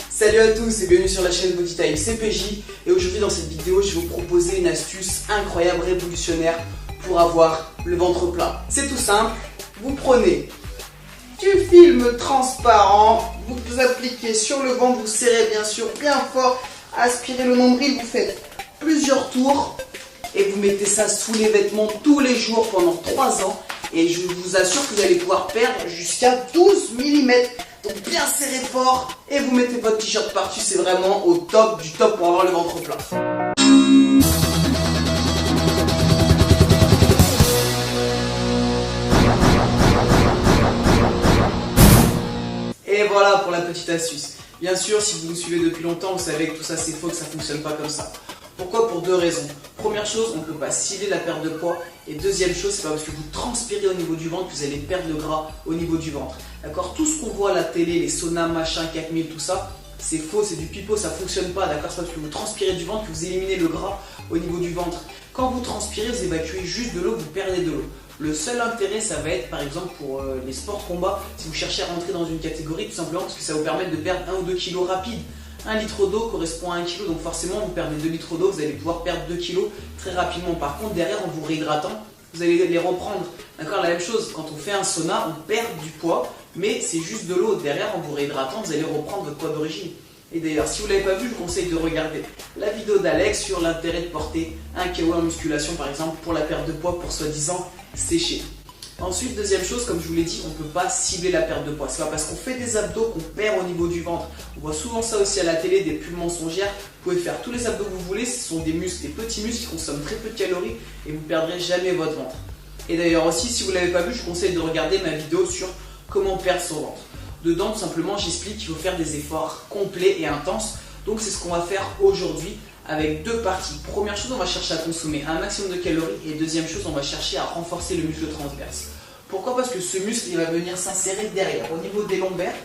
Salut à tous et bienvenue sur la chaîne Bodytime, c'est PJ et aujourd'hui dans cette vidéo je vais vous proposer une astuce incroyable, révolutionnaire pour avoir le ventre plat. C'est tout simple, vous prenez du film transparent, vous vous appliquez sur le ventre, vous serrez bien sûr bien fort, aspirez le nombril, vous faites plusieurs tours et vous mettez ça sous les vêtements tous les jours pendant 3 ans et je vous assure que vous allez pouvoir perdre jusqu'à 12 mm. Donc bien serré fort et vous mettez votre t-shirt par-dessus, c'est vraiment au top du top pour avoir le ventre plat. Et voilà pour la petite astuce. Bien sûr, si vous nous suivez depuis longtemps, vous savez que tout ça c'est faux, que ça fonctionne pas comme ça. Pourquoi? Pour 2 raisons. Première chose, on ne peut pas cibler la perte de poids. Et deuxième chose, c'est pas parce que vous transpirez au niveau du ventre que vous allez perdre le gras au niveau du ventre. D'accord? Tout ce qu'on voit à la télé, les saunas, machin, 4000, tout ça, c'est faux, c'est du pipeau, ça fonctionne pas. D'accord? C'est pas parce que vous transpirez du ventre que vous éliminez le gras au niveau du ventre. Quand vous transpirez, vous évacuez juste de l'eau, vous perdez de l'eau. Le seul intérêt, ça va être par exemple pour les sports combat, si vous cherchez à rentrer dans une catégorie, tout simplement parce que ça vous permet de perdre 1 ou 2 kilos rapide. 1 litre d'eau correspond à 1 kg, donc forcément vous perdez 2 litres d'eau, vous allez pouvoir perdre 2 kg très rapidement. Par contre, derrière, en vous réhydratant, vous allez les reprendre. D'accord? La même chose, quand on fait un sauna, on perd du poids, mais c'est juste de l'eau. Derrière, en vous réhydratant, vous allez reprendre votre poids d'origine. Et d'ailleurs, si vous ne l'avez pas vu, je vous conseille de regarder la vidéo d'Alex sur l'intérêt de porter 1 kg en musculation, par exemple, pour la perte de poids, pour soi-disant sécher. Ensuite, deuxième chose, comme je vous l'ai dit, on ne peut pas cibler la perte de poids. C'est pas parce qu'on fait des abdos qu'on perd au niveau du ventre. On voit souvent ça aussi à la télé, des pubs mensongères. Vous pouvez faire tous les abdos que vous voulez, ce sont des muscles, des petits muscles qui consomment très peu de calories et vous ne perdrez jamais votre ventre. Et d'ailleurs aussi, si vous ne l'avez pas vu, je vous conseille de regarder ma vidéo sur comment perdre son ventre. Dedans, tout simplement, j'explique qu'il faut faire des efforts complets et intenses. Donc c'est ce qu'on va faire aujourd'hui avec 2 parties. Première chose, on va chercher à consommer un maximum de calories et deuxième chose, on va chercher à renforcer le muscle transverse. Pourquoi? Parce que ce muscle, il va venir s'insérer derrière, au niveau des lombaires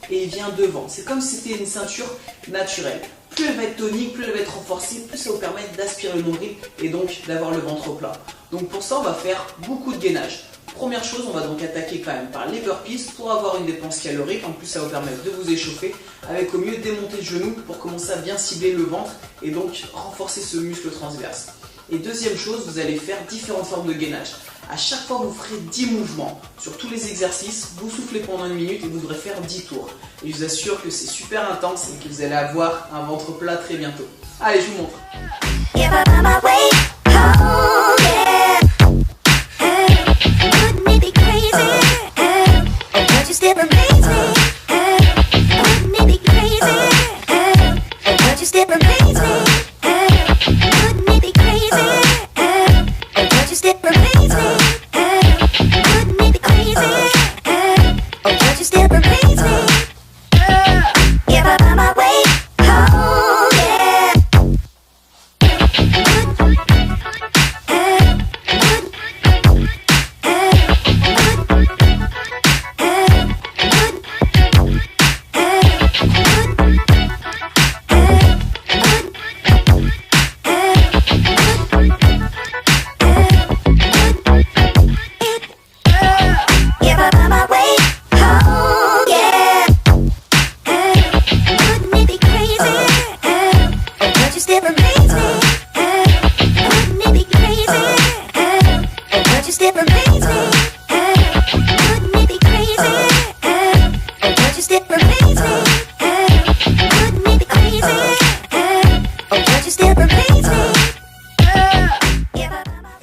et il vient devant. C'est comme si c'était une ceinture naturelle. Plus elle va être tonique, plus elle va être renforcée, plus ça va vous permettre d'aspirer le nombril et donc d'avoir le ventre plat. Donc pour ça, on va faire beaucoup de gainage. Première chose, on va donc attaquer quand même par les burpees pour avoir une dépense calorique. En plus, ça va vous permettre de vous échauffer avec au mieux démonter le genou pour commencer à bien cibler le ventre et donc renforcer ce muscle transverse. Et deuxième chose, vous allez faire différentes formes de gainage. À chaque fois, vous ferez 10 mouvements. Sur tous les exercices, vous soufflez pendant 1 minute et vous devrez faire 10 tours. Et je vous assure que c'est super intense et que vous allez avoir un ventre plat très bientôt. Allez, je vous montre.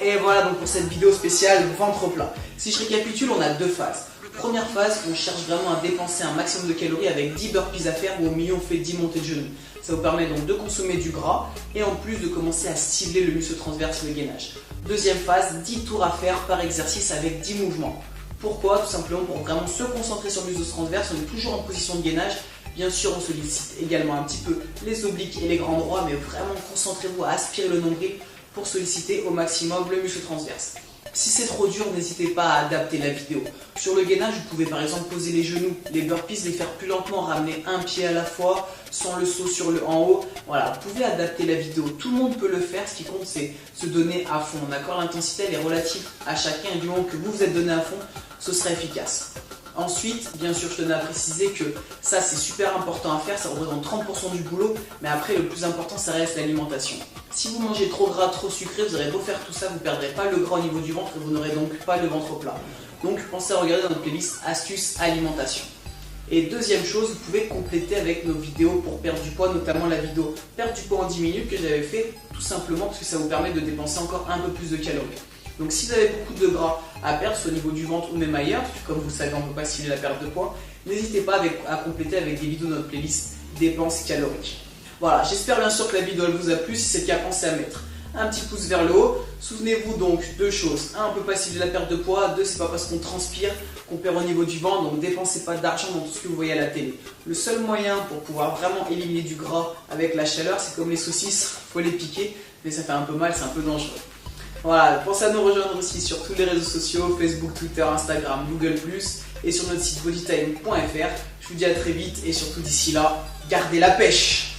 Et voilà donc pour cette vidéo spéciale ventre plat. Si je récapitule, on a 2 phases. Première phase, on cherche vraiment à dépenser un maximum de calories avec 10 burpees à faire ou au milieu on fait 10 montées de genoux. Ça vous permet donc de consommer du gras et en plus de commencer à cibler le muscle transverse, le gainage. Deuxième phase, 10 tours à faire par exercice avec 10 mouvements. Pourquoi? Tout simplement pour vraiment se concentrer sur le muscle transverse, on est toujours en position de gainage. Bien sûr, on sollicite également un petit peu les obliques et les grands droits, mais vraiment concentrez-vous à aspirer le nombril pour solliciter au maximum le muscle transverse. Si c'est trop dur, n'hésitez pas à adapter la vidéo. Sur le gainage, vous pouvez par exemple poser les genoux, les burpees, les faire plus lentement, ramener un pied à la fois, sans le saut sur le en haut. Voilà, vous pouvez adapter la vidéo. Tout le monde peut le faire, ce qui compte c'est se donner à fond. D'accord, l'intensité elle est relative à chacun et du moment que vous vous êtes donné à fond, ce sera efficace. Ensuite, bien sûr, je tenais à préciser que ça c'est super important à faire, ça représente 30% du boulot, mais après le plus important ça reste l'alimentation. Si vous mangez trop gras, trop sucré, vous aurez beau faire tout ça, vous ne perdrez pas le gras au niveau du ventre et vous n'aurez donc pas le ventre plat. Donc pensez à regarder dans notre playlist astuces alimentation. Et deuxième chose, vous pouvez compléter avec nos vidéos pour perdre du poids, notamment la vidéo perdre du poids en 10 minutes que j'avais fait tout simplement parce que ça vous permet de dépenser encore un peu plus de calories. Donc si vous avez beaucoup de gras à perdre, soit au niveau du ventre ou même ailleurs, parce que comme vous le savez on ne peut pas cibler la perte de poids, n'hésitez pas à compléter avec des vidéos de notre playlist dépenses caloriques. Voilà, j'espère bien sûr que la vidéo elle vous a plu, si c'est le cas pensez à mettre un petit pouce vers le haut. Souvenez-vous donc deux choses, un, on ne peut pas cibler la perte de poids, deux, c'est pas parce qu'on transpire qu'on perd au niveau du ventre, donc dépensez pas d'argent dans tout ce que vous voyez à la télé. Le seul moyen pour pouvoir vraiment éliminer du gras avec la chaleur, c'est comme les saucisses, il faut les piquer, mais ça fait un peu mal, c'est un peu dangereux. Voilà, pensez à nous rejoindre aussi sur tous les réseaux sociaux, Facebook, Twitter, Instagram, Google+, et sur notre site bodytime.fr. Je vous dis à très vite et surtout d'ici là, gardez la pêche!